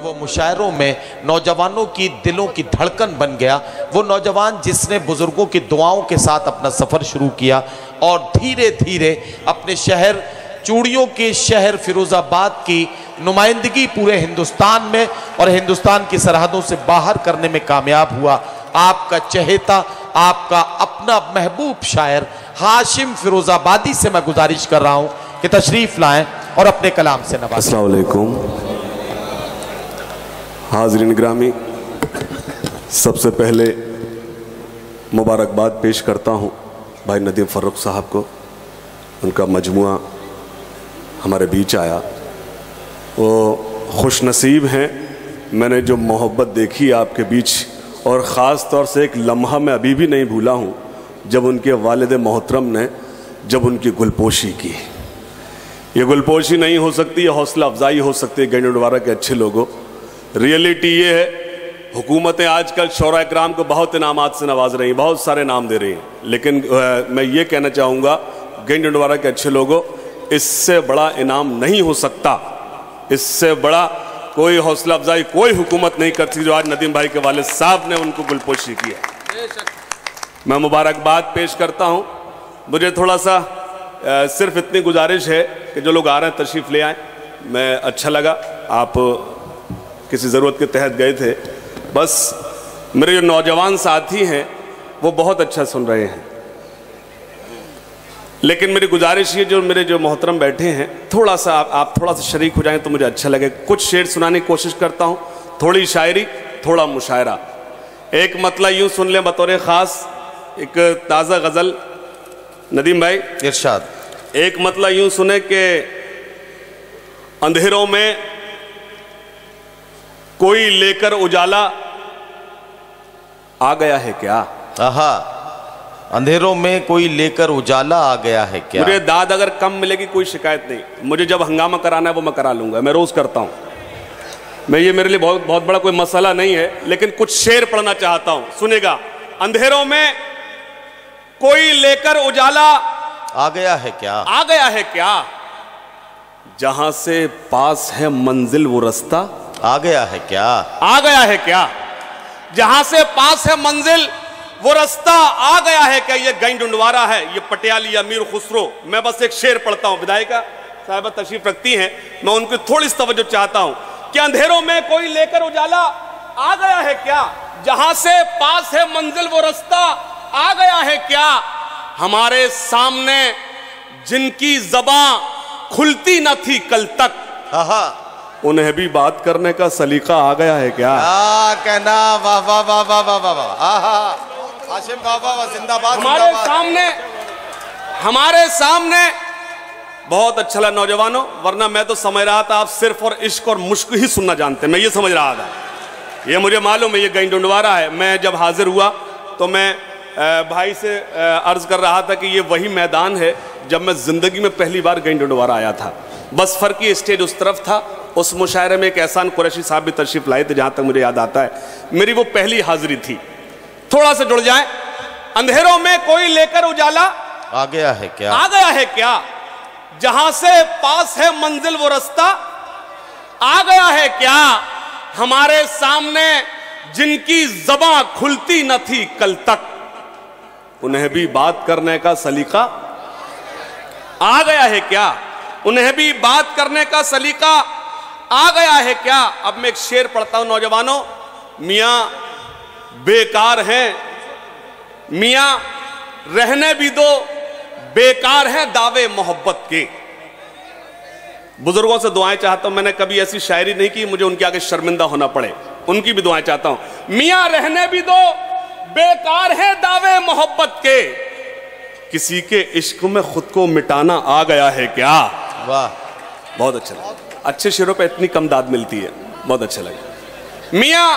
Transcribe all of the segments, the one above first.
वो मुशायरों में नौजवानों की दिलों की धड़कन बन गया। वो नौजवान जिसने बुजुर्गों की दुआओं के साथ अपना सफ़र शुरू किया और धीरे धीरे अपने शहर, चूड़ियों के शहर फिरोज़ाबाद की नुमाइंदगी पूरे हिंदुस्तान में और हिंदुस्तान की सरहदों से बाहर करने में कामयाब हुआ। आपका चहेता, आपका अपना महबूब शायर हाशिम फिरोज़ाबादी से मैं गुजारिश कर रहा हूं कि तशरीफ लाएं और अपने कलाम से नवाजें। अस्सलाम वालेकुम हाज़रीन ग्रामी, सबसे पहले मुबारकबाद पेश करता हूं भाई नदीम फ़र्रुख साहब को। उनका मजमुआ हमारे बीच आया, वो खुशनसीब हैं। मैंने जो मोहब्बत देखी आपके बीच, और ख़ास तौर से एक लम्हा मैं अभी भी नहीं भूला हूँ जब उनके वालिद मोहतरम ने जब उनकी गुलपोशी की। ये गुलपोशी नहीं हो सकती, ये हौसला अफजाई हो सकती है गंजडवारा के अच्छे लोगों। रियलिटी ये है, हुकूमतें आजकल शोरा इकराम को बहुत इनामात से नवाज रही हैं, बहुत सारे नाम दे रही हैं, लेकिन मैं ये कहना चाहूँगा गंजडवारा के अच्छे लोगों, इससे बड़ा इनाम नहीं हो सकता, इससे बड़ा कोई हौसला अफजाई कोई हुकूमत नहीं करती जो आज नदीम भाई के वालिद साहब ने उनको गुलपोशी की है। मैं मुबारकबाद पेश करता हूँ। मुझे थोड़ा सा सिर्फ इतनी गुजारिश है कि जो लोग आ रहे हैं तशरीफ़ ले आएँ। मैं अच्छा लगा, आप किसी ज़रूरत के तहत गए थे, बस मेरे जो नौजवान साथी हैं वो बहुत अच्छा सुन रहे हैं, लेकिन मेरी गुजारिश ये, जो मेरे जो मोहतरम बैठे हैं, थोड़ा सा आप थोड़ा सा शरीक हो जाएं तो मुझे अच्छा लगे। कुछ शेर सुनाने की कोशिश करता हूँ, थोड़ी शायरी थोड़ा मुशायरा। एक मतला यूँ सुन लें बतौर ख़ास, एक ताज़ा गज़ल नदीम भाई इरशाद। एक मतला यूँ सुने कि अंधेरों में कोई लेकर उजाला आ गया है क्या। आहा, अंधेरों में कोई लेकर उजाला आ गया है क्या। मुझे दाद अगर कम मिलेगी कोई शिकायत नहीं, मुझे जब हंगामा कराना है वो मैं करा लूंगा, मैं रोज करता हूं। मैं ये मेरे लिए बहुत बड़ा कोई मसला नहीं है, लेकिन कुछ शेर पढ़ना चाहता हूं, सुनेगा। अंधेरों में कोई लेकर उजाला आ गया है क्या, आ गया है क्या, जहां से पास है मंजिल वो रास्ता आ गया है क्या, आ गया है क्या, जहां से पास है मंजिल वो रास्ता आ गया है क्या। ये गंजडवारा है, ये पटियाली अमीर खुसरो। मैं बस एक शेर पढ़ता हूं, विधायिका साहिबा तशरीफ रखती हैं, मैं उनकी थोड़ी सी तवज्जो चाहता हूं कि अंधेरों में कोई लेकर उजाला आ गया है क्या, जहां से पास है मंजिल वो रास्ता आ गया है क्या। हमारे सामने जिनकी ज़बां खुलती न थी कल तक, उन्हें भी बात करने का सलीका आ गया है क्या। कहना वाह वाह वाह वाह वाह वाह वाह, हाशिम बाबा जिंदाबाद। हमारे सामने बहुत अच्छा लगा नौजवानों, वरना मैं तो समझ रहा था आप सिर्फ और इश्क और मुश्क ही सुनना जानते, मैं ये समझ रहा था। ये मुझे मालूम है ये गंजडवारा है। मैं जब हाजिर हुआ तो मैं भाई से अर्ज कर रहा था कि ये वही मैदान है जब मैं जिंदगी में पहली बार गंजडवारा आया था, बस फर्क ये स्टेज उस तरफ था। उस मुशायरे में एक एहसान कुरैशी साहब भी तशरीफ लाए थे, जहां तक मुझे याद आता है, मेरी वो पहली हाजिरी थी। थोड़ा सा जुड़ जाए। अंधेरों में कोई लेकर उजाला आ गया है क्या, आ गया है क्या, जहां से पास है मंजिल वो रास्ता आ गया है क्या। हमारे सामने जिनकी ज़बां खुलती न थी कल तक, उन्हें भी बात करने का सलीका आ गया है क्या, उन्हें भी बात करने का सलीका आ गया है क्या। अब मैं एक शेर पढ़ता हूं नौजवानों। मियां बेकार हैं, मियां रहने भी दो, बेकार हैं दावे मोहब्बत के। बुजुर्गों से दुआएं चाहता हूं, मैंने कभी ऐसी शायरी नहीं की मुझे उनके आगे शर्मिंदा होना पड़े, उनकी भी दुआएं चाहता हूं। मियां रहने भी दो, बेकार हैं दावे मोहब्बत के, किसी के इश्क में खुद को मिटाना आ गया है क्या। वाह, बहुत अच्छा लगा। अच्छे शेरों पे इतनी कम दाद मिलती है, बहुत अच्छा लगा। मियां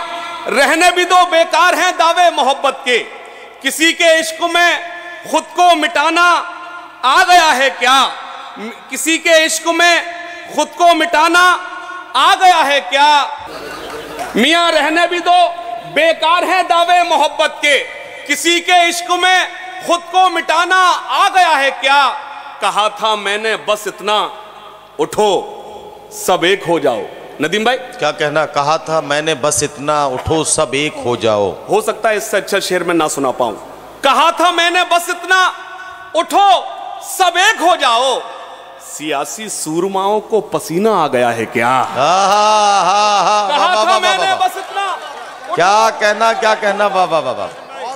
रहने भी दो, बेकार हैं दावे मोहब्बत के, किसी के इश्क में खुद को मिटाना आ गया है क्या। किसी के इश्क में खुद को मिटाना आ गया है क्या। मियां रहने भी दो, बेकार हैं दावे मोहब्बत के, किसी के इश्क में खुद को मिटाना आ गया है क्या। कहा था मैंने बस इतना, उठो सब एक हो जाओ, नदीम भाई क्या कहना? कहा था मैंने बस इतना, उठो सब एक हो जाओ। हो सकता है इससे अच्छा शेर मैं ना सुना पाऊं। कहा था मैंने बस इतना, उठो सब एक हो जाओ, सियासी सूरमाओं को पसीना आ गया है क्या? कहा था मैंने बस इतना, क्या कहना, क्या कहना, वाह वाह वाह।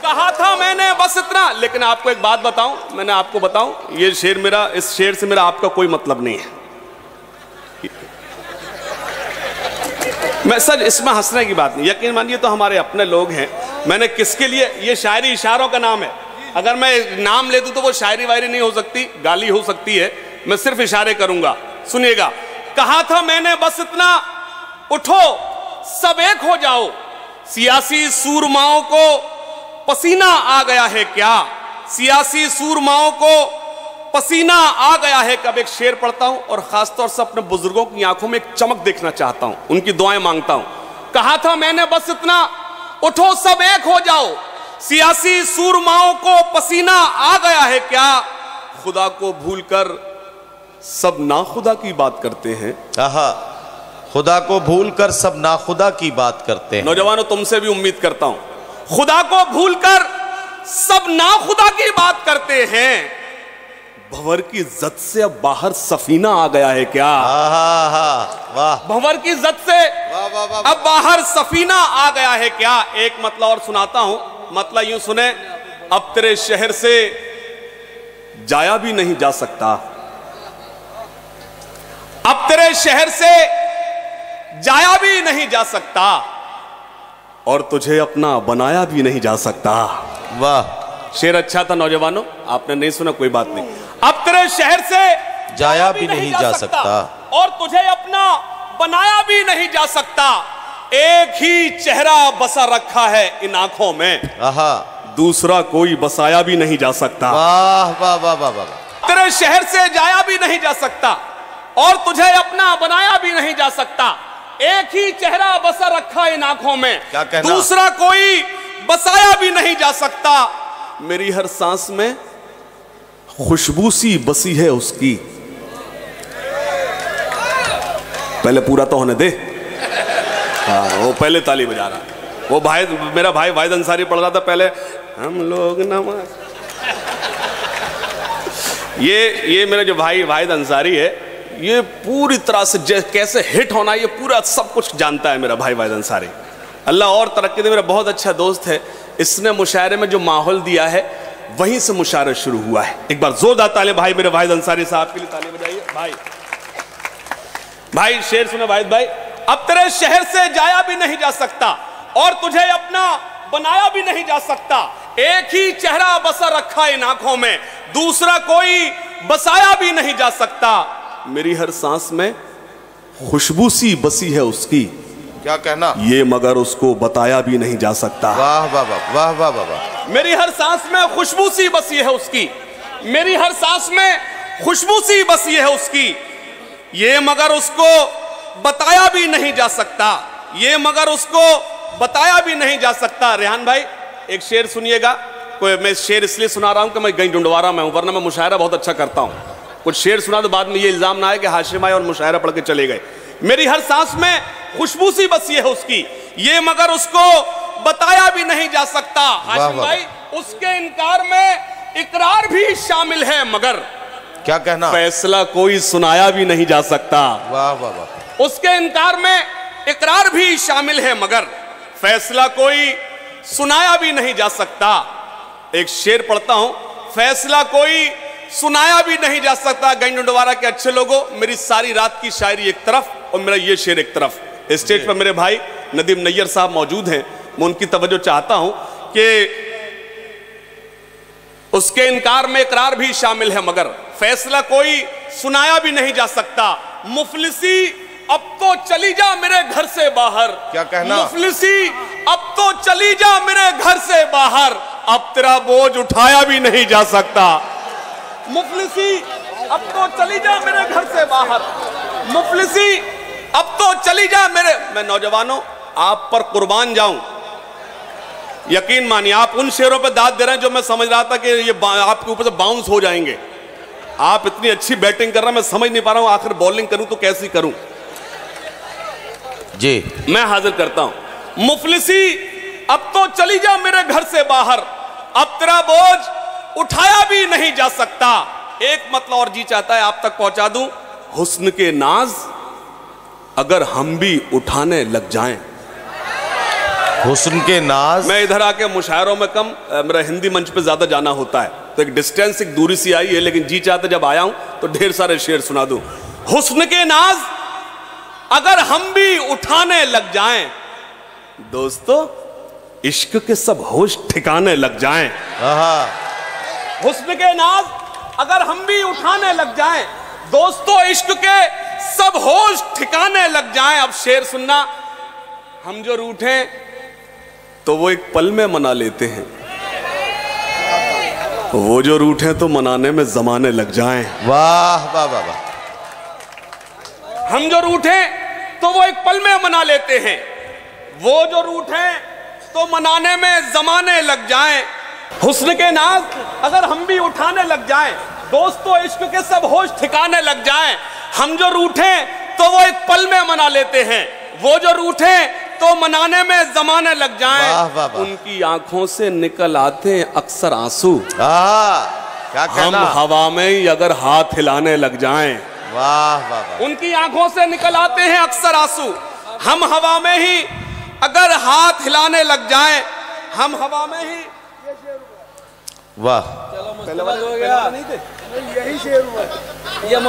कहा था मैंने बस इतना। लेकिन आपको एक बात बताऊं, मैंने आपको बताऊं, ये शेर मेरा, इस शेर से मेरा आपका कोई मतलब नहीं है। मैं सच, इसमें हंसने की बात नहीं, यकीन मानिए तो हमारे अपने लोग हैं। मैंने किसके लिए, ये शायरी इशारों का नाम है, अगर मैं नाम ले दूं तो वो शायरी वायरी नहीं हो सकती, गाली हो सकती है। मैं सिर्फ इशारे करूंगा, सुनिएगा। कहा था मैंने बस इतना, उठो सब एक हो जाओ, सियासी सूरमाओं को पसीना आ गया है क्या? सियासी सूरमाओं को पसीना आ गया है। कब एक शेर पढ़ता हूं और खासतौर से अपने बुजुर्गों की आंखों में एक चमक देखना चाहता हूं, उनकी दुआएं मांगता हूं। कहा था मैंने बस इतना, उठो सब एक हो जाओ, सियासी सूरमाओं को पसीना आ गया है क्या? खुदा को भूलकर सब नाखुदा की बात करते हैं। खुदा को भूलकर सब नाखुदा की बात करते हैं। नौजवानों, तुमसे भी उम्मीद करता हूं, खुदा को भूलकर सब नाखुदा की बात करते हैं। भंवर की इज्जत से अब बाहर सफीना आ गया है क्या? वाह। भंवर की इज्जत से अब बाहर सफीना आ गया है क्या? एक मतलब और सुनाता हूं, मतलब यूं सुने। अब तेरे शहर से जाया भी नहीं जा सकता, अब तेरे शहर से जाया भी नहीं जा सकता, और तुझे अपना बनाया भी नहीं जा सकता। वाह, शेर अच्छा था नौजवानों, आपने नहीं सुना कोई बात नहीं। अब तेरे शहर से जाया भी नहीं जा सकता, और तुझे अपना बनाया भी नहीं जा सकता। एक ही चेहरा बसा रखा है इन आंखों में, दूसरा कोई बसाया भी नहीं जा सकता। वाह वाह वाह वाह वाह। तेरे शहर से जाया भी नहीं जा सकता, और तुझे अपना बनाया भी नहीं जा सकता। एक ही चेहरा बसा रखा इन आंखों में, क्या कहना? दूसरा कोई बसाया भी नहीं जा सकता। मेरी हर सांस में खुशबू सी बसी है उसकी। पहले पूरा तो होने दे। हाँ, वो पहले ताली बजा रहा, वो भाई, मेरा भाई वाहिद अंसारी पढ़ रहा था पहले, हम लोग नमाज। ये मेरा जो भाई वाहिद अंसारी है, ये पूरी तरह से कैसे हिट होना, ये पूरा सब कुछ जानता है मेरा भाई वाहिद अंसारी। अल्लाह और तरक्की दे, मेरा बहुत अच्छा दोस्त है। इसने मुशायरे में जो माहौल दिया है, वहीं से मुशायरा शुरू हुआ है। एक बार जोरदार तालियां भाई मेरे वाहिद अंसारी साहब के लिए तालियां बजाइए। भाई शेर सुनो वाहिद भाई। अब तेरे शहर से जाया भी नहीं जा सकता, और तुझे अपना बनाया भी नहीं जा सकता। एक ही चेहरा बसा रखा इन आंखों में, दूसरा कोई बसाया भी नहीं जा सकता। मेरी हर सांस में खुशबू सी बसी है उसकी। क्या कहना? ये मगर उसको बताया भी नहीं जा सकता। वाह वाह वाह वाह वाह वाह। मेरी हर सांस में खुशबू सी बसी है उसकी, मेरी हर सांस में खुशबू सी बसी है उसकी। ये मगर उसको बताया भी नहीं जा सकता, ये मगर उसको बताया भी नहीं जा सकता। रेहान भाई एक शेर सुनिएगा। कोई, मैं शेर इसलिए सुना रहा हूं कि मैं गई डुंडवारा में हूं, वरना मैं मुशायरा बहुत अच्छा करता हूं। कुछ शेर सुना तो बाद में ये इल्जाम ना आए कि हाशिम आए और मुशायरा पढ़ के चले गए। मेरी हर सांस में खुशबू सी बसी है उसकी, ये मगर उसको बताया भी नहीं जा सकता। हाशिम भाई, उसके इनकार में इकरार भी शामिल है, मगर क्या कहना? फैसला कोई सुनाया भी नहीं जा सकता। वाह वाह वाह। उसके इनकार में इकरार भी शामिल है, मगर फैसला कोई सुनाया भी नहीं जा सकता। एक शेर पढ़ता हूं, फैसला कोई सुनाया भी नहीं जा सकता। गंजडवारा के अच्छे लोगों, मेरी सारी रात की शायरी एक तरफ और मेरा ये शेर एक तरफ। स्टेज पर मेरे भाई नदीम नैयर साहब मौजूद हैं, मैं उनकी तवज्जो चाहता हूं कि उसके इनकार में इकरार भी शामिल है, मगर फैसला कोई सुनाया भी नहीं जा सकता। मुफलिसी अब तो चली जा मेरे घर से बाहर। क्या कहना? मुफलिसी अब तो चली जा मेरे घर से बाहर, अब तेरा बोझ उठाया भी नहीं जा सकता। मुफलिसी अब तो चली जा मेरे घर से बाहर, मुफलिसी अब तो चली जा मेरे। मैं नौजवानों आप पर कुर्बान जाऊं, यकीन मानिए आप उन शेरों पे दाद दे रहे हैं जो मैं समझ रहा था कि ये आपके ऊपर से बाउंस हो जाएंगे। आप इतनी अच्छी बैटिंग कर रहे हैं, मैं समझ नहीं पा रहा हूं आखिर बॉलिंग करूं तो कैसी करूं। जी मैं हाजिर करता हूं। मुफलिसी अब तो चली जा मेरे घर से बाहर, अब तेरा बोझ उठाया भी नहीं जा सकता। एक मतलब और जी चाहता है आप तक पहुंचा दूं, हुस्न के नाज अगर हम भी उठाने लग जाएं। हुस्न के नाज। मैं इधर आके मुशायरों में कम, मेरा हिंदी मंच पे ज्यादा जाना होता है, तो एक डिस्टेंस, एक दूरी सी आई है, लेकिन जी चाहते जब आया हूं तो ढेर सारे शेर सुना दूं। हुस्न के नाज अगर हम भी उठाने लग जाएं, दोस्तों इश्क के सब होश ठिकाने लग जाएं। हुस्न के नाज अगर हम भी उठाने लग जाएं, दोस्तों इश्क के सब होश ठिकाने लग जाएं। अब शेर सुनना, हम जो रूठे तो वो एक पल में मना लेते हैं, वो जो रूठे तो मनाने में जमाने लग जाएं। वाह वाह वाह वाह। हम जो रूठे तो वो एक पल में मना लेते हैं, वो जो रूठे तो मनाने में जमाने लग जाएं। हुस्न के नाज अगर हम भी उठाने लग जाएं, दोस्तों इश्क के सब होश ठिकाने लग जाएं। हम जो रूठे तो वो एक पल में मना लेते हैं, वो जो रूठे तो मनाने में जमाने लग जाएं। वाह वाह वाह। उनकी आंखों से निकल आते हैं अक्सर आंसू, क्या कहना? हम हवा में ही अगर हाथ हिलाने लग जाएं। वाह वाह वाह। उनकी आंखों से निकल आते हैं अक्सर आंसू, हम हवा में ही अगर हाथ हिलाने लग जाएं, हम हवा में ही। वाह।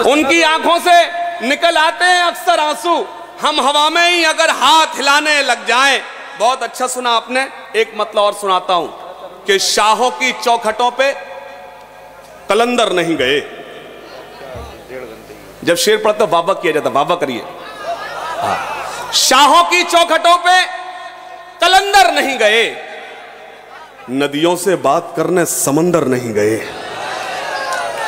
उनकी आंखों से निकल आते हैं अक्सर आंसू, हम हवा में ही अगर हाथ हिलाने लग जाएं। बहुत अच्छा सुना आपने। एक मतलब और सुनाता हूं कि शाहों की चौखटों पे कलंदर नहीं गए। जब शेर पढ़ते वाह वाह किया जाता, वाह वाह करिए। शाहों की चौखटों पे कलंदर नहीं गए, नदियों से बात करने समंदर नहीं गए।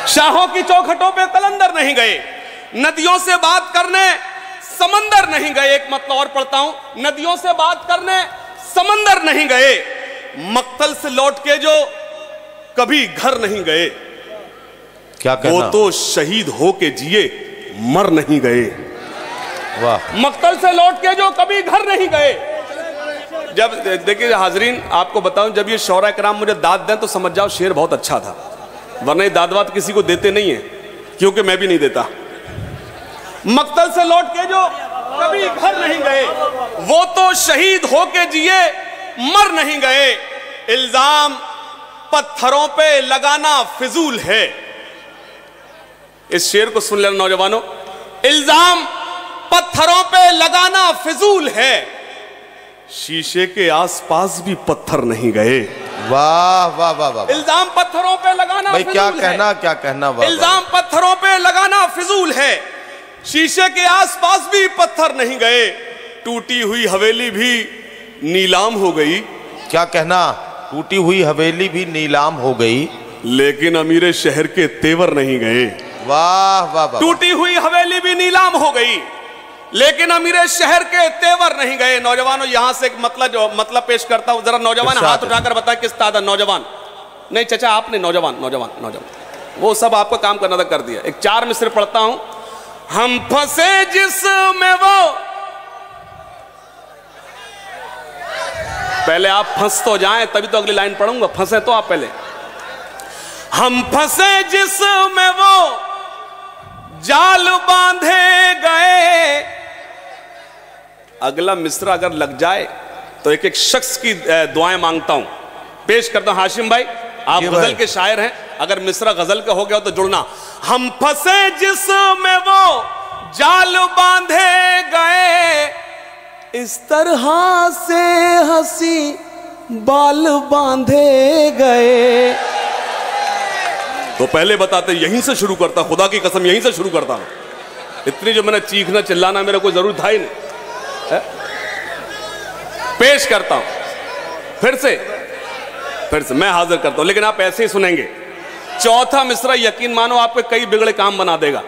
शाहों की चौखटों पे कलंदर नहीं गए, नदियों से बात करने समंदर नहीं गए। एक मतलब और पढ़ता हूं, नदियों से बात करने समंदर नहीं गए, मक्तल से लौट के जो कभी घर नहीं गए। क्या कहना? वो तो शहीद हो के जिए, मर नहीं गए। वाह। मक्तल से लौट के जो कभी घर नहीं गए। जब देखिए हाजरीन, आपको बताऊं, जब ये शौरा कराम मुझे दाद दें तो समझ जाओ शेर बहुत अच्छा था, वरना ये दाद वाद किसी को देते नहीं है, क्योंकि मैं भी नहीं देता। मक्तल से लौट के जो कभी घर नहीं गए, वो तो शहीद होके जिए, मर नहीं गए। इल्जाम पत्थरों पे लगाना फिजूल है। इस शेर को सुन लेना नौजवानों, इल्जाम पत्थरों पे लगाना फिजूल है, शीशे के आसपास भी पत्थर नहीं गए। वाह वाह वाह वाह। इल्जाम पत्थरों पे लगाना भाई क्या फिजूल है। कहना, क्या कहना? वाह। इल्जाम पत्थरों पे लगाना फिजूल है, शीशे के आसपास भी पत्थर नहीं गए, टूटी हुई हवेली भी नीलाम हो गई। क्या कहना? टूटी हुई हवेली भी नीलाम हो गई, लेकिन अमीर शहर के तेवर नहीं गए। वाह वाह वाह। टूटी हुई हवेली भी नीलाम हो गई, लेकिन अमीर शहर के तेवर नहीं गए। नौजवानों, यहां से एक मतलब पेश करता हूं, जरा नौजवान हाथ उठाकर बताएं किस तादा। नौजवान नहीं चाचा, आपने नौजवान नौजवान नौजवान वो सब आपका काम करना था, कर दिया। एक 4 मिसरे पढ़ता हूं। हम फंसे जिसमें वो, पहले आप फंस तो जाएं तभी तो अगली लाइन पढ़ूंगा, फंसे तो आप पहले। हम फंसे जिसमें वो जाल बांधे गए। अगला मिसरा अगर लग जाए तो एक एक शख्स की दुआएं मांगता हूं, पेश करता हूं। हाशिम भाई, आप गजल के शायर हैं, अगर मिसरा गजल का हो गया तो जुड़ना। हम फंसे जिसमें वो जाल बांधे गए, इस तरह से हंसी बाल बांधे गए। तो पहले बताते यहीं से शुरू करता, खुदा की कसम यहीं से शुरू करता। इतनी जो मैंने चीखना चिल्लाना मेरा कोई जरूर था ही नहीं है? पेश करता हूं फिर से मैं हाजिर करता हूं, लेकिन आप ऐसे ही सुनेंगे। चौथा मिसरा यकीन मानो आपके कई बिगड़े काम बना देगा।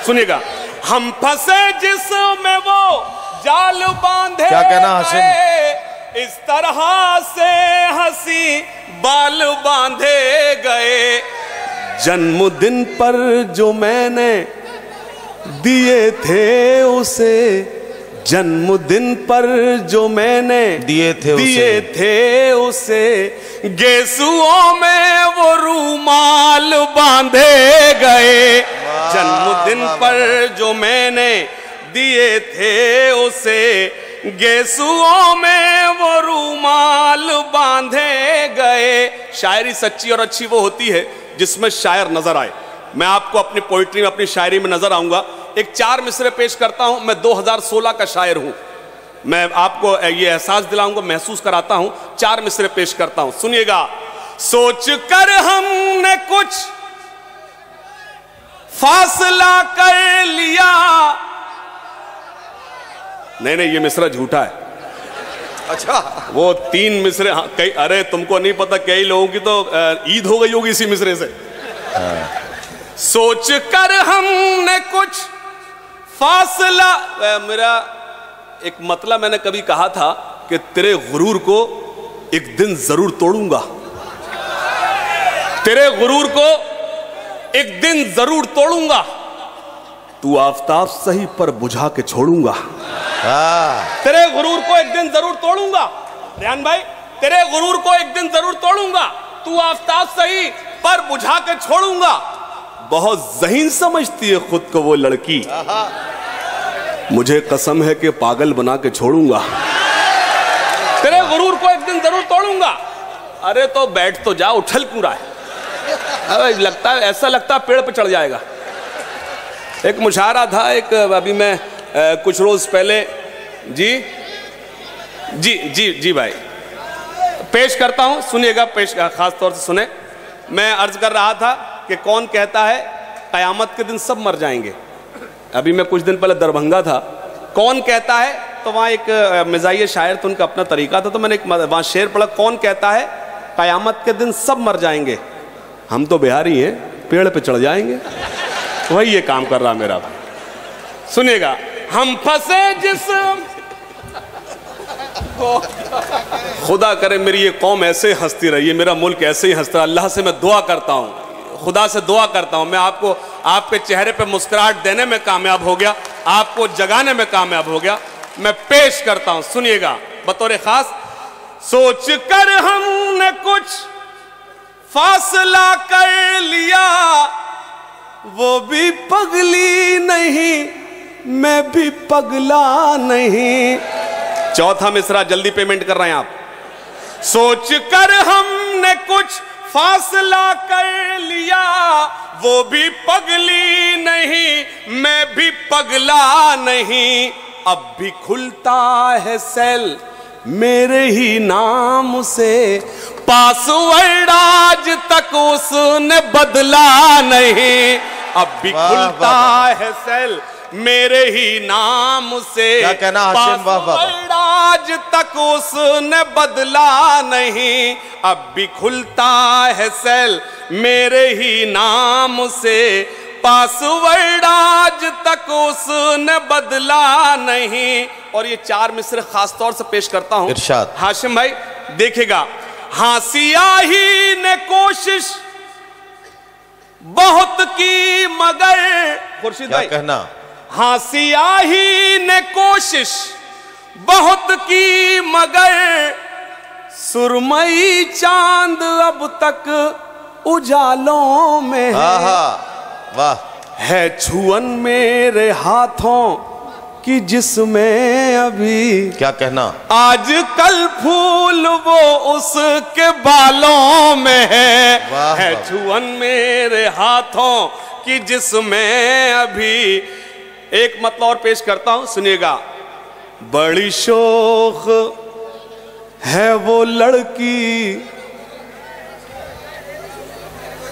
सुनिएगा। हम फंसे जिसमें वो जाल बांधे, क्या कहना हाशिम? इस तरह से हंसी बाल बांधे गए। जन्मदिन पर जो मैंने दिए थे उसे जन्मदिन पर जो मैंने दिए थे उसे गेसुओं में वो रूमाल बांधे गए। जन्मदिन पर जो मैंने दिए थे उसे गेसुओं में वो रूमाल बांधे गए। शायरी सच्ची और अच्छी वो होती है जिसमें शायर नजर आए। मैं आपको अपनी पोइट्री में, अपनी शायरी में नजर आऊंगा। एक 4 मिसरे पेश करता हूं। मैं 2016 का शायर हूं। मैं आपको ये एहसास दिलाऊंगा, महसूस कराता हूं। 4 मिसरे पेश करता हूं, सुनिएगा। सोच कर हमने कुछ फासला कर लिया। नहीं, ये मिसरा झूठा है। अच्छा, वो 3 मिसरे, हाँ, कई, अरे तुमको नहीं पता, कई लोगों की तो ईद हो गई होगी इसी मिसरे से। सोच कर हमने कुछ फासला, मेरा एक मतलब मैंने कभी कहा था कि तेरे गुरूर को एक दिन जरूर तोड़ूंगा। तेरे गुरूर को एक दिन जरूर तोड़ूंगा। तू आफताब सही पर बुझा के छोड़ूंगा। तेरे गुरूर को एक दिन जरूर तोड़ूंगा। रेहान भाई, तेरे गुरूर को एक दिन जरूर तोड़ूंगा। तू आफताब सही पर बुझा के छोड़ूंगा। बहुत ज़हीन समझती है खुद को वो लड़की, मुझे कसम है कि पागल बना के छोड़ूंगा। तेरे गुरूर को एक दिन जरूर तोड़ूंगा। अरे तो बैठ तो जा, उछल क्यों रहा है? अरे लगता है, ऐसा लगता है पेड़ पे चढ़ जाएगा। एक मुशायरा था, एक अभी मैं कुछ रोज पहले, जी भाई पेश करता हूं, सुनिएगा, पेश खास तौर से सुने। मैं अर्ज कर रहा था कि कौन कहता है कयामत के दिन सब मर जाएंगे। अभी मैं कुछ दिन पहले दरभंगा था। कौन कहता है, तो वहाँ एक मिजाइये शायर था, उनका अपना तरीका था, तो मैंने एक वहाँ शेर पढ़ा। कौन कहता है कयामत के दिन सब मर जाएंगे, हम तो बिहारी हैं, पेड़ पे चढ़ जाएंगे। वही ये काम कर रहा मेरा भाई। सुनिएगा। हम फंसे जिस, खुदा करे मेरी ये कौम ऐसे हंसती रही है, मेरा मुल्क ऐसे ही हंसता। अल्लाह से मैं दुआ करता हूँ, खुदा से दुआ करता हूँ, मैं आपको आपके चेहरे पे मुस्कुराहट देने में कामयाब हो गया, आपको जगाने में कामयाब हो गया। मैं पेश करता हूँ, सुनिएगा बतौर खास। सोच कर हमने कुछ फासला कर लिया, वो भी पगली नहीं, मैं भी पगला नहीं। चौथा मिसरा, जल्दी पेमेंट कर रहे हैं आप। सोच कर हमने कुछ फासला कर लिया, वो भी पगली नहीं, मैं भी पगला नहीं। अब भी खुलता है सेल मेरे ही नाम से, पासवर्ड आज तक उसने बदला नहीं। अब भी खुलता है सेल मेरे ही नाम से, क्या कहना हाशिम? पासवर्ड आज तक उसने बदला नहीं। अब भी खुलता है सेल मेरे ही नाम से, पासवर्ड आज तक उसने बदला नहीं। और ये 4 मिसरे खास तौर से पेश करता हूं। इरशाद। हाशिम भाई देखिएगा। हासिया ही ने कोशिश बहुत की मगर, खुर्शीद भाई कहना, हासिया ही ने कोशिश बहुत की मगर, सुरमई चांद अब तक उजालों में है। वाह। है छुअन मेरे हाथों की जिसमें अभी, क्या कहना, आज कल फूल वो उसके बालों में है छुअन मेरे हाथों की जिसमें अभी। एक मतलब और पेश करता हूं, सुनिएगा। बड़ी शोख है वो लड़की,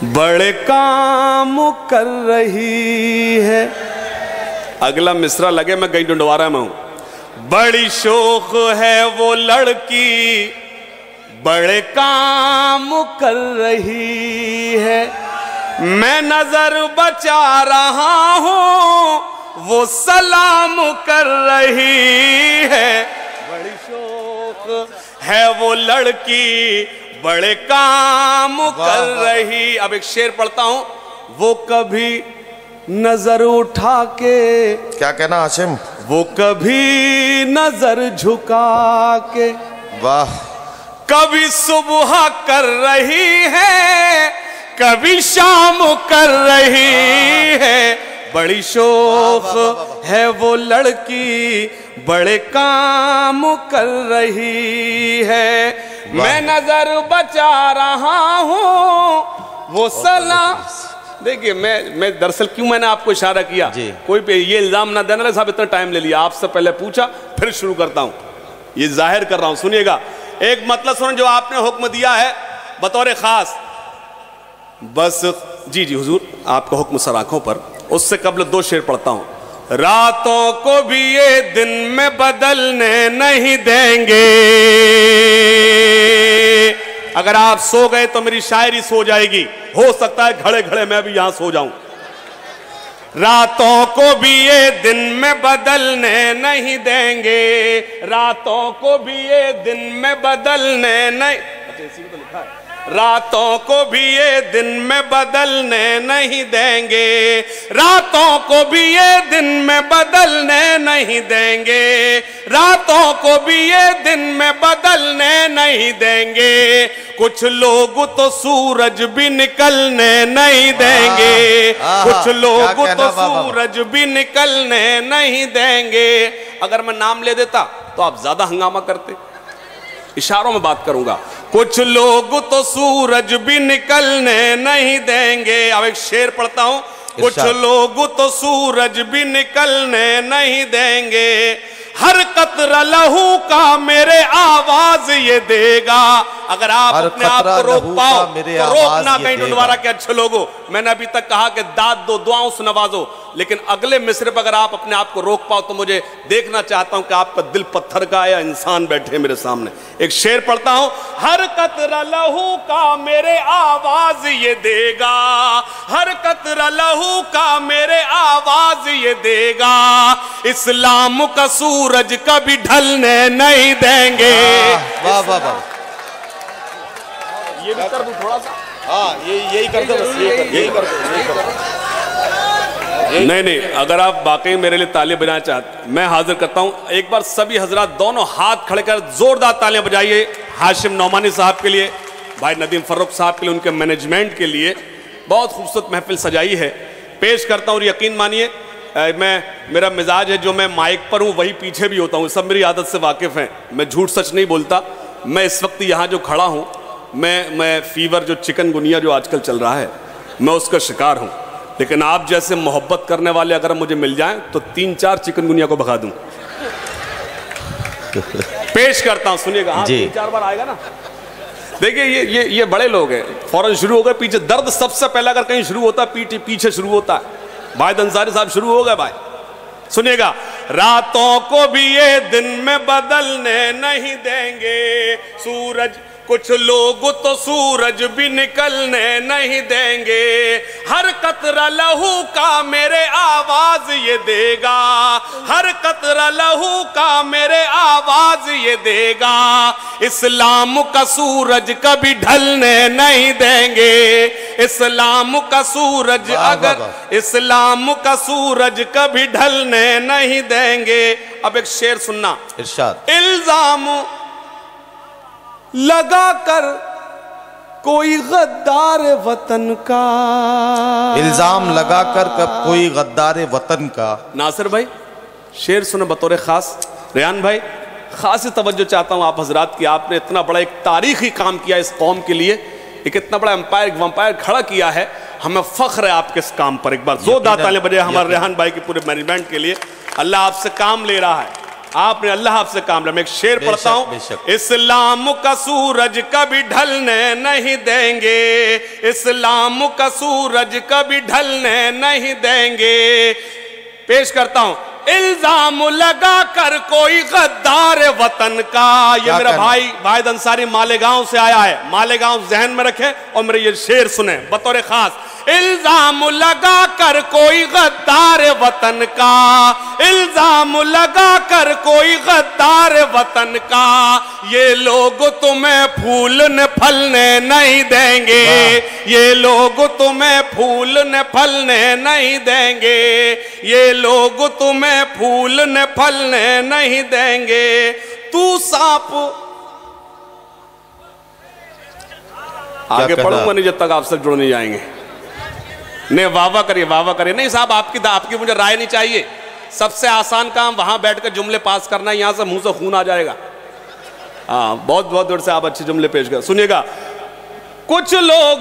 बड़े काम कर रही है। अगला मिसरा लगे मैं कहीं ढूंढवा में हूं। बड़ी शोख है वो लड़की, बड़े काम कर रही है। मैं नजर बचा रहा हूं, वो सलाम कर रही है। बड़ी शोख है वो लड़की, बड़े काम कर रही। अब एक शेर पढ़ता हूं। वो कभी नजर उठा के, क्या कहना हाशिम? वो कभी नजर झुका के वाह, कभी सुबह कर रही है, कभी शाम कर रही है। बड़ी शौक है वो लड़की, बड़े काम कर रही है। मैं नजर बचा रहा हूँ वो सलाम। देखिए मैं दरअसल क्यों मैंने आपको इशारा किया, कोई पे ये इल्जाम ना देना साहब इतना टाइम ले लिया, आपसे पहले पूछा फिर शुरू करता हूँ, ये जाहिर कर रहा हूँ। सुनिएगा एक मतलब सुन, जो आपने हुक्म दिया है बतौर खास, बस जी हुजूर आपका हुक्म सर आंखों पर। उससे कबल 2 शेर पढ़ता हूं। रातों को भी ये दिन में बदलने नहीं देंगे। अगर आप सो गए तो मेरी शायरी सो जाएगी, हो सकता है घड़े घड़े मैं भी यहां सो जाऊं। रातों को भी ये दिन में बदलने नहीं देंगे, रातों को भी ये दिन में बदलने नहीं, रातों को भी ये दिन में बदलने नहीं देंगे, रातों को भी ये दिन में बदलने नहीं देंगे, रातों को भी ये दिन में बदलने नहीं देंगे। कुछ लोग तो सूरज भी निकलने नहीं देंगे, कुछ लोग तो सूरज भी निकलने नहीं देंगे। अगर मैं नाम ले देता तो आप ज्यादा हंगामा करते, इशारों में बात करूंगा। कुछ लोग तो सूरज भी निकलने नहीं देंगे। अब एक शेर पढ़ता हूं। कुछ लोग तो सूरज भी निकलने नहीं देंगे, हर कतरा लहू का मेरे आवाज ये देगा। अगर आप अपने आप को रोक पाओ तो रोकना कहीं डुडवारा के अच्छे लोगों। मैंने अभी तक कहा कि दाद दो, दुआओं से नवाजो, लेकिन अगले मिसरे पर अगर आप अपने आप को रोक पाओ तो मुझे देखना चाहता हूं कि आपका दिल पत्थर का या इंसान बैठे मेरे सामने। एक शेर पढ़ता हूं। हर कतरा लहू का मेरे आवाज ये देगा, हर कतरा लहू का मेरे आवाज ये देगा। इस्लाम का सूरज कभी ढलने नहीं देंगे। वाह वाह वाह, ये भी कर दूं थोड़ा सा। हाँ यही कर दो, बस यही कर दो। नहीं, अगर आप वाकई मेरे लिए तालियां बजाना चाहते, मैं हाजिर करता हूं। एक बार सभी हजरात दोनों हाथ खड़े कर जोरदार तालियां बजाइए हाशिम नौमानी साहब के लिए, भाई नदीम फर्रुख साहब के लिए, उनके मैनेजमेंट के लिए। बहुत खूबसूरत महफिल सजाई है। पेश करता हूं, और यकीन मानिए मेरा मिजाज है, जो मैं माइक पर हूं वही पीछे भी होता हूं, सब मेरी आदत से वाकिफ हैं, मैं झूठ सच नहीं बोलता। मैं इस वक्त यहाँ जो खड़ा हूँ, मैं फीवर जो चिकनगुनिया जो आजकल चल रहा है, मैं उसका शिकार हूँ। लेकिन आप जैसे मोहब्बत करने वाले अगर मुझे मिल जाएं तो 3-4 चिकनगुनिया को भगा दूं। पेश करता हूं, सुनिएगा। हाँ, 3-4 बार आएगा ना। देखिए ये बड़े लोग हैं, फौरन शुरू हो गए पीछे। दर्द सबसे पहले अगर कहीं शुरू होता है पीछे शुरू होता है। भाई अंसारी साहब शुरू हो गए भाई, सुनिएगा। रातों को भी ये दिन में बदलने नहीं देंगे सूरज, कुछ लोग तो सूरज भी निकलने नहीं देंगे। हर कतरा लहू का मेरे आवाज ये देगा, हर कतरा लहू का मेरे आवाज ये देगा। इस्लाम का सूरज कभी ढलने नहीं देंगे, इस्लाम का सूरज, अगर इस्लाम का सूरज कभी ढलने नहीं देंगे। अब एक शेर सुनना, इरशाद। इल्जाम लगा कर कोई गद्दार वतन का, इल्जाम लगा कर कोई गद्दार वतन का। नासिर भाई शेर सुने बतौर खास। रेहान भाई खास तवज्जो चाहता हूं आप हजरात की। आपने इतना बड़ा एक तारीखी काम किया इस कौम के लिए, एक इतना बड़ा वंपायर खड़ा किया है, हमें फख्र है आपके इस काम पर। एक बार जोरदार तालियां बजाएं हमारे रेहान भाई के पूरे मैनेजमेंट के लिए। अल्लाह आपसे काम ले रहा है, आपने अल्लाह आपसे काम ले। मैं एक शेर पढ़ता हूं। इस्लाम का सूरज कभी ढलने नहीं देंगे, इस्लाम का सूरज कभी ढलने नहीं देंगे। पेश करता हूं। इल्जाम लगा कर कोई गद्दार वतन का। ये मेरा भाई अंसारी मालेगांव से आया है, मालेगांव जहन में रखें और मेरे ये शेर सुने बतौर खास। इल्जाम लगा कर कोई गद्दार वतन का, इल्जाम लगा कर कोई गद्दार वतन का, ये लोग तुम्हें फूलने फलने नहीं देंगे, ये लोग तुम्हें फूलने फलने नहीं देंगे, ये लोग तुम्हें फूलने फलने नहीं देंगे। तू सांप, आगे पढ़ूंगा नहीं जब तक आप सब जुड़ नहीं जाएंगे। नहीं वाह करिए, वाह करिए। नहीं साहब, आपकी मुझे राय नहीं चाहिए। सबसे आसान काम वहां बैठकर जुमले पास करना है, यहां से मुंह से खून आ जाएगा। हाँ, बहुत बहुत देर से आप अच्छे जुमले पेश कर। सुनिएगा, कुछ लोग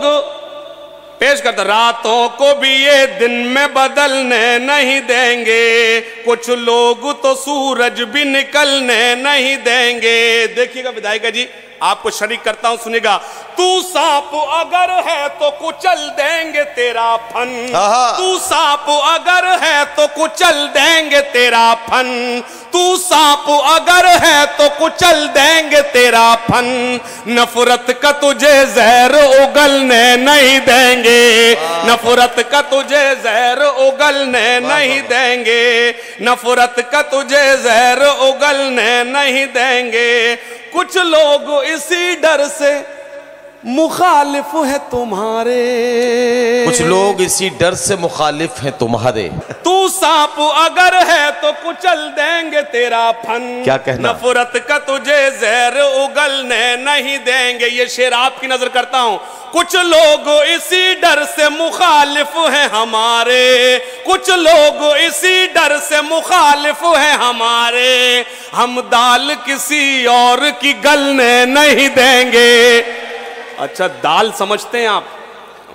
पेश करते, रातों को भी ये दिन में बदलने नहीं देंगे, कुछ लोग तो सूरज भी निकलने नहीं देंगे। देखिएगा विधायिका जी, आपको शरीक करता हूं, सुनिएगा। तू सांप अगर है तो कुचल देंगे तेरा फन, तू सांप अगर है तो कुचल देंगे तेरा फन, तू सांप अगर है तो कुचल देंगे तेरा फन, नफरत का तुझे जहर उगलने नहीं देंगे, नफरत का तुझे जहर उगलने नहीं देंगे, नफरत का तुझे जहर उगलने नहीं देंगे। कुछ लोग इसी डर से मुखालिफ है तुम्हारे, कुछ लोग इसी डर से मुखालिफ हैं तुम्हारे। तू सांप अगर है तो कुचल देंगे तेरा फन, क्या कहना, नफरत का तुझे जहर उगलने नहीं देंगे। ये शेर आपकी नजर करता हूं। कुछ लोग इसी डर से मुखालिफ हैं हमारे, कुछ लोग इसी डर से मुखालिफ हैं हमारे, हम दाल किसी और की गलने नहीं देंगे। अच्छा, दाल समझते हैं आप,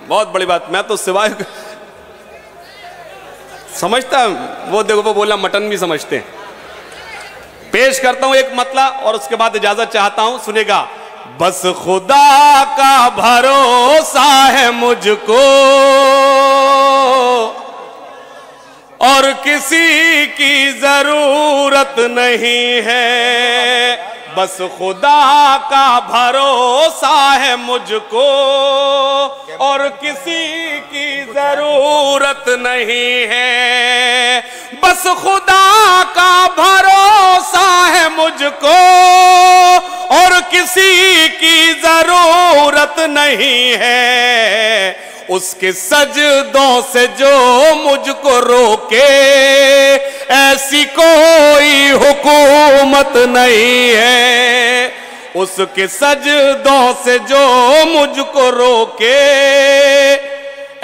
बहुत बड़ी बात। मैं तो सिवाय समझता, वो देखो वो बोला मटन भी समझते हैं। पेश करता हूं एक मतला और उसके बाद इजाजत चाहता हूं, सुनेगा। बस खुदा का भरोसा है मुझको और किसी की जरूरत नहीं है, बस खुदा का भरोसा है मुझको और किसी की जरूरत नहीं है, बस खुदा का भरोसा है मुझको और किसी की जरूरत नहीं है। उसके सजदों से जो मुझको रोके ऐसी कोई हुकूमत नहीं है, उसके सजदों से जो मुझको रोके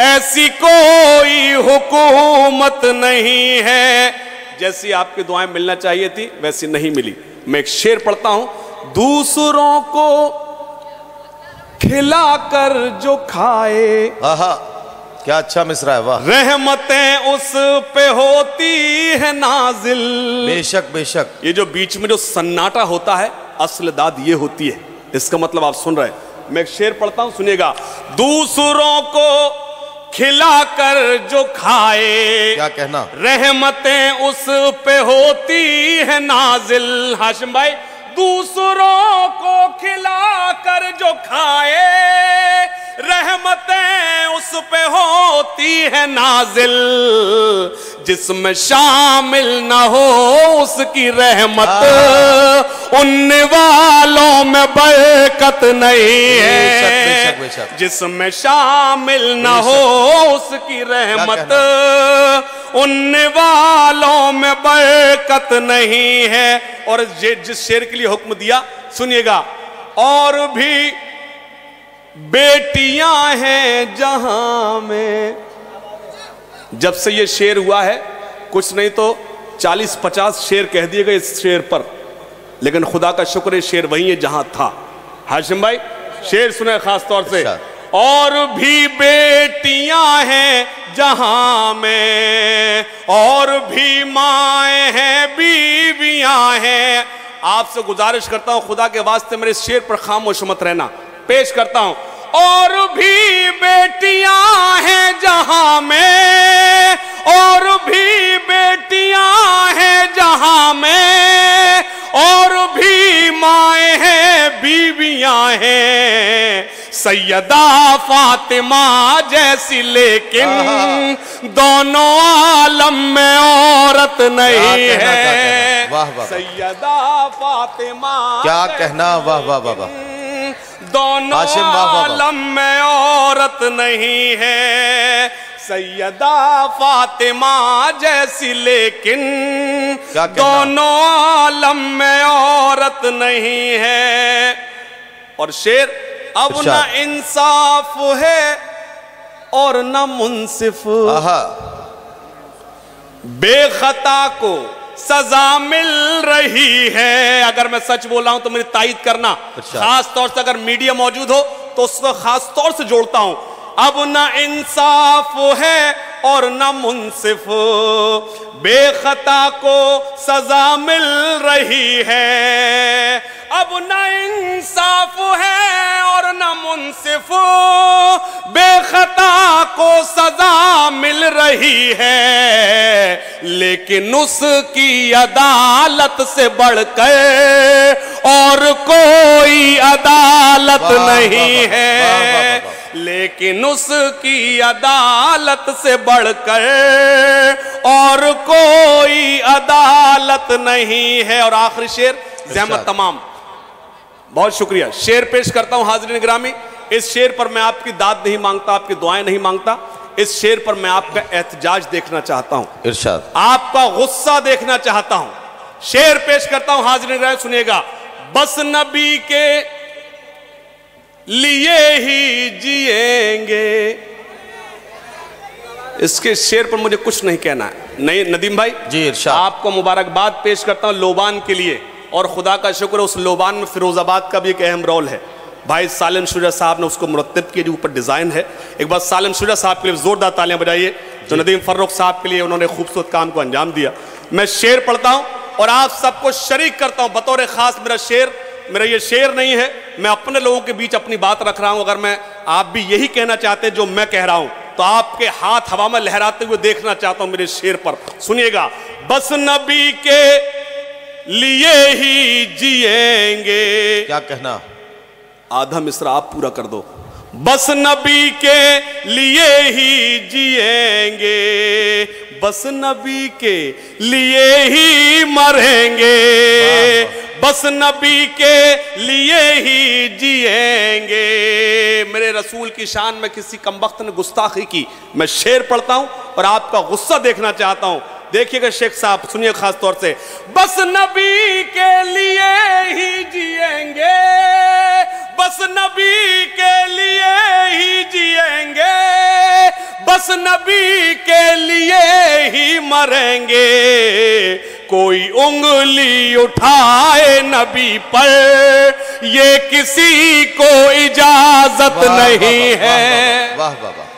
ऐसी कोई हुकूमत नहीं है। जैसी आपकी दुआएं मिलना चाहिए थी वैसी नहीं मिली। मैं एक शेर पढ़ता हूं। दूसरों को खिलाकर जो खाए, क्या अच्छा मिसरा है, वाह। रहमतें उस पे होती है नाजिल। बेशक बेशक। ये जो बीच में जो सन्नाटा होता है, असल दाद ये होती है। इसका मतलब आप सुन रहे हैं। मैं एक शेर पढ़ता हूं, सुनिएगा। दूसरों को खिलाकर जो खाए, क्या कहना, रहमतें उस पे होती है नाजिल। हाशिम भाई, दूसरों को खिलाकर जो खाए रहमतें उस पे होती है नाजिल, जिसमें शामिल न हो उसकी रहमत उनने वालों में बरकत नहीं है। जिसमें शामिल न हो उसकी रहमत उनने वालों में बरकत नहीं है। और जिस शेर के लिए हुक्म दिया सुनिएगा। और भी बेटियां हैं जहां में, जब से ये शेर हुआ है कुछ नहीं तो 40-50 शेर कह दिए गए इस शेर पर, लेकिन खुदा का शुक्र है शेर वही है जहां था। हाशिम भाई शेर सुने खास तौर से। और भी बेटियां हैं जहां में, और भी माएँ हैं, बीवियां हैं। आपसे गुजारिश करता हूं खुदा के वास्ते मेरे शेर पर खामोश मत रहना। पेश करता हूं। और भी बेटियां हैं जहां में, और भी बेटियां हैं जहां में, और भी माएँ हैं, बीवियां हैं। सैयदा फातिमा जैसी, लेकिन दोनों आलम में औरत नहीं है। वाह वाह, सैयदा फातिमा क्या कहना, वाह वाह वाह वाह, दोनों आलम में औरत नहीं है। सैयदा फातिमा जैसी, लेकिन दोनों आलम में औरत नहीं है। और शेर, अब न इंसाफ है और न मुंसिफ, बेखता को सजा मिल रही है। अगर मैं सच बोल रहा हूं तो मेरी तायीद करना, खास तौर से अगर मीडिया मौजूद हो तो उसको खास तौर से जोड़ता हूं। अब न इंसाफ है और न मुंसिफ, बेखता को सजा मिल रही है। अब न इंसाफ है और न मुंसिफ, बेखता को सजा मिल रही है। लेकिन उसकी अदालत से बढ़कर और कोई अदालत नहीं है। लेकिन उसकी अदालत से बढ़कर और कोई अदालत नहीं है। और आखिरी शेर, ज़हमत तमाम, बहुत शुक्रिया। शेर पेश करता हूं हाज़रीन गिरामी। इस शेर पर मैं आपकी दाद नहीं मांगता, आपकी दुआएं नहीं मांगता। इस शेर पर मैं आपका एहतजाज देखना चाहता हूं, इरशाद, आपका गुस्सा देखना चाहता हूं। शेर पेश करता हूं हाज़रीन गिरामी, सुनिएगा। बस नबी के लिए ही जिएंगे। इसके शेर पर मुझे कुछ नहीं कहना है। नहीं नदीम भाई जी, इरशाद, आपको मुबारकबाद पेश करता हूं लोबान के लिए। और खुदा का शुक्र, उस लोबान में फिरोजाबाद का भी एक अहम रोल है। भाई सालिम शुजा साहब ने उसको मुरत्तब किया, जो ऊपर डिजाइन है। एक बार सालिम शुजा साहब के लिए जोरदार तालियां बजाइए, जो नदीम फर्रुख साहब के लिए उन्होंने खूबसूरत काम को अंजाम दिया। मैं शेर पढ़ता हूं और आप सबको शरीक करता हूं बतौर खास। मेरा शेर, मेरा ये शेर नहीं है, मैं अपने लोगों के बीच अपनी बात रख रहा हूं। अगर मैं, आप भी यही कहना चाहते हैं जो मैं कह रहा हूं, तो आपके हाथ हवा में लहराते हुए देखना चाहता हूं मेरे शेर पर। सुनिएगा। बस नबी के लिए ही जिएंगे। क्या कहना, आधा मिसरा आप पूरा कर दो। बस नबी के लिए ही जिएंगे, बस नबी के लिए ही मरेंगे, बस नबी के लिए ही जिएंगे। मेरे रसूल की शान में किसी कमबख्त ने गुस्ताखी की। मैं शेर पढ़ता हूं और आपका गुस्सा देखना चाहता हूं। देखिएगा शेख साहब, सुनिए खास तौर से। बस नबी के लिए ही जिएंगे, बस नबी के लिए ही जिएंगे, बस नबी के लिए ही मरेंगे। कोई उंगली उठाए नबी पर, ये किसी को इजाजत नहीं है। वाह वाह वाह।